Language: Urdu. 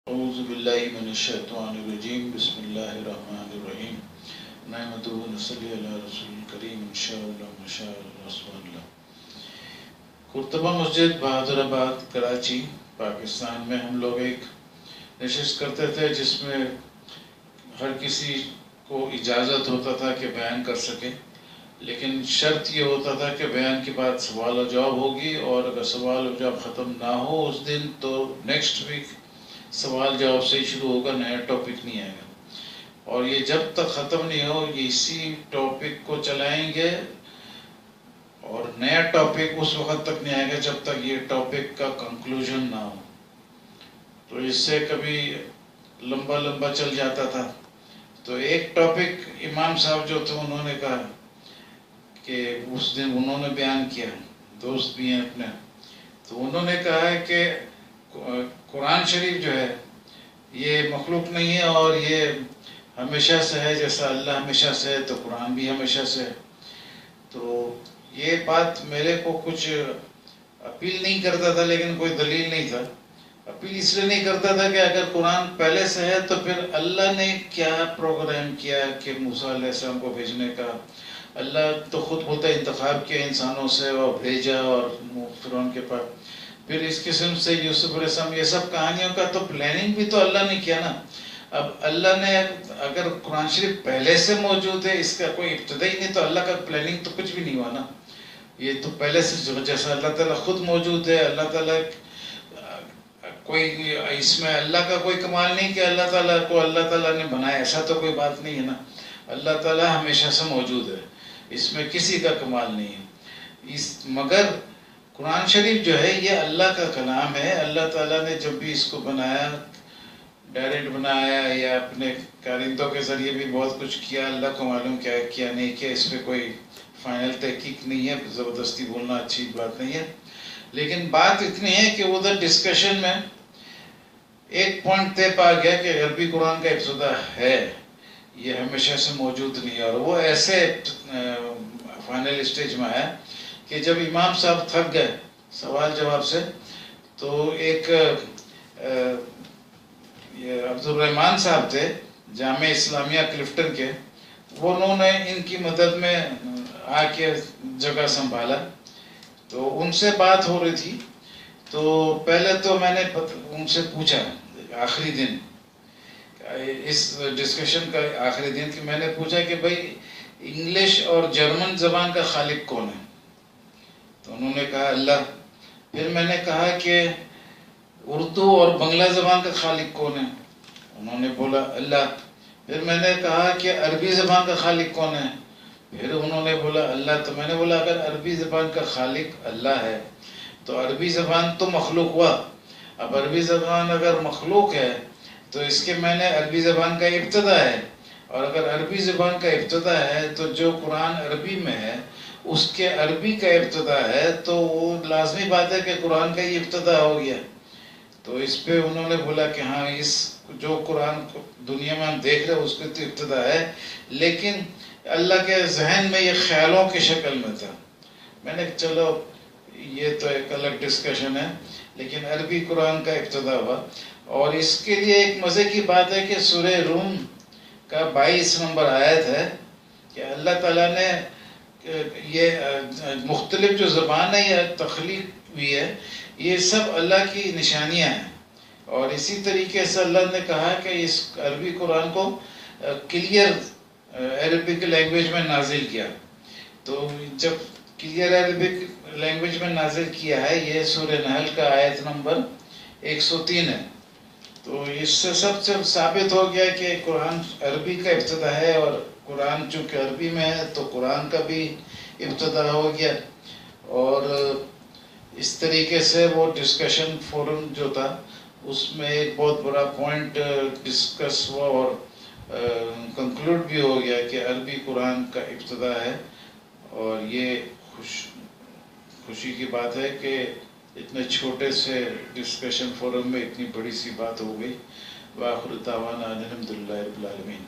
اعوذ باللہ من الشیطان الرجیم بسم اللہ الرحمن الرحیم نحمدہ و نصلی علی رسول الکریم انشاءاللہ مشاءاللہ سبحان اللہ۔ قرطبہ مسجد بہادر آباد کراچی پاکستان میں ہم لوگ ایک نشست کرتے تھے جس میں ہر کسی کو اجازت ہوتا تھا کہ بیان کر سکے، لیکن شرط یہ ہوتا تھا کہ بیان کے بعد سوال و جواب ہوگی، اور اگر سوال و جواب ختم نہ ہو اس دن تو نیکسٹ ویک سوال جواب سے ہی شروع ہوگا، نیا ٹاپک نہیں آئے گا، اور یہ جب تک ختم نہیں ہو یہ اسی ٹاپک کو چلائیں گے، اور نیا ٹاپک اس وقت تک نہیں آئے گا جب تک یہ ٹاپک کا کنکلوژن نہ ہو۔ تو اس سے کبھی لمبا چل جاتا تھا، تو ایک ٹاپک امام صاحب جو تھے انہوں نے کہا کہ اس دن انہوں نے بیان کیا، دوست بھی ہیں اپنے، تو انہوں نے کہا ہے کہ قرآن شریف جو ہے یہ مخلوق نہیں ہے، اور یہ ہمیشہ سے ہے، جیسا اللہ ہمیشہ سے ہے تو قرآن بھی ہمیشہ سے ہے۔ تو یہ بات میرے کو کچھ اپیل نہیں کرتا تھا، لیکن کوئی دلیل نہیں تھا۔ اپیل اس لیے نہیں کرتا تھا کہ اگر قرآن پہلے سے ہے تو پھر اللہ نے کیا پروگرام کیا کہ موسیٰ علیہ السلام کو بھیجنے کا؟ اللہ تو خود بولتا ہے انتخاب کیا انسانوں سے اور بھیجا، اور فرعون کے پاس پھر اس قسم سے یوسف علیہ السلام، یہ سب کہانیوں کا تو پلاننگ بھی تو اللہ نے کیا نا۔ اب اللہ نے اگر قرآن شریف پہلے سے موجود ہے، اس کا کوئی ابتدا ہی نہیں، تو اللہ کا پلاننگ تو کچھ بھی نہیں ہوا نا۔ یہ تو پہلے سے جیسا اللہ تعالیٰ خود موجود ہے، اللہ تعالیٰ کوئی اس میں اللہ کا کوئی کمال نہیں کہ اللہ تعالیٰ نے بنایا، ایسا تو کوئی بات نہیں ہے نا۔ اللہ تعالیٰ ہمیشہ سے موجود ہے، اس میں کسی کا کمال نہیں ہے۔ مگر قرآن شریف جو ہے یہ اللہ کا کلام ہے۔ اللہ تعالیٰ نے جب بھی اس کو بنایا، ڈائریکٹ بنایا یا اپنے کارندوں کے ذریعے بھی بہت کچھ کیا، اللہ کو معلوم کیا نہیں کیا، اس پہ کوئی فائنل تحقیق نہیں ہے، زبردستی بولنا اچھی بات نہیں ہے۔ لیکن بات اتنی ہے کہ ادھر ڈسکشن میں ایک پوائنٹ طے پا گیا کہ عربی قرآن کا ابتدا ہے، یہ ہمیشہ سے موجود نہیں ہے، اور وہ ایسے فائنل اسٹیج میں آیا کہ جب امام صاحب تھک گئے سوال جواب سے، تو ایک عبدالرحمن صاحب تھے جامعہ اسلامیہ کلفٹن کے، وہ انہوں نے ان کی مدد میں آ کے جگہ سنبھالا، تو ان سے بات ہو رہی تھی۔ تو پہلے تو میں نے ان سے پوچھا آخری دن، اس ڈسکشن کا آخری دن، کہ میں نے پوچھا کہ بھائی انگلش اور جرمن زبان کا خالق کون ہے؟ تو انہوں نے کہا اللہ۔ پھر میں نے کہا کہ اردو اور بنگلہ زبان کا خالق کون ہے؟ انہوں نے بولا اللہ۔ پھر میں نے کہا کہ عربی زبان کا خالق کون ہے؟ پھر انہوں نے بولا اللہ۔ تو میں نے بولا اگر عربی زبان کا خالق اللہ ہے تو عربی زبان تو مخلوق ہوا، اب عربی زبان اگر مخلوق ہے تو اس کے معنی عربی زبان کا ابتدا ہے، اور اگر عربی زبان کا ابتدا ہے تو جو قرآن عربی میں ہے اس کے عربی کا ابتدا ہے، تو وہ لازمی بات ہے کہ قرآن کا ہی ابتدا ہو گیا۔ تو اس پہ انہوں نے بولا کہ ہاں، اس جو قرآن دنیا میں ہم دیکھ رہے ہیں اس کی تو ابتدا ہے، لیکن اللہ کے ذہن میں یہ خیالوں کی شکل میں تھا۔ میں نے چلو یہ تو ایک الگ ڈسکشن ہے، لیکن عربی قرآن کا ابتدا ہوا۔ اور اس کے لیے ایک مزے کی بات ہے کہ سورہ روم کا 22 نمبر آیت ہے کہ اللہ تعالیٰ نے یہ مختلف جو زبان ہے یا تخلیق ہوئی ہے، یہ سب اللہ کی نشانیاں ہیں، اور اسی طریقے سے اللہ نے کہا کہ اس عربی قرآن کو کلیئر عربک لینگویج میں نازل کیا۔ تو جب کلیئر عربک لینگویج میں نازل کیا ہے، یہ سورہ نحل کا آیت نمبر 103 ہے، تو اس سے سب سے ثابت ہو گیا کہ قرآن عربی کا ابتدا ہے، اور قرآن چونکہ عربی میں ہے تو قرآن کا بھی ابتدا ہو گیا۔ اور اس طریقے سے وہ ڈسکشن فورم جو تھا اس میں ایک بہت بڑا پوائنٹ ڈسکس ہوا اور کنکلوڈ بھی ہو گیا کہ عربی قرآن کا ابتدا ہے۔ اور یہ خوشی کی بات ہے کہ اتنے چھوٹے سے ڈسکشن فورم میں اتنی بڑی سی بات ہو گئی۔ وآخر دعوانا الحمدللہ رب العالمین۔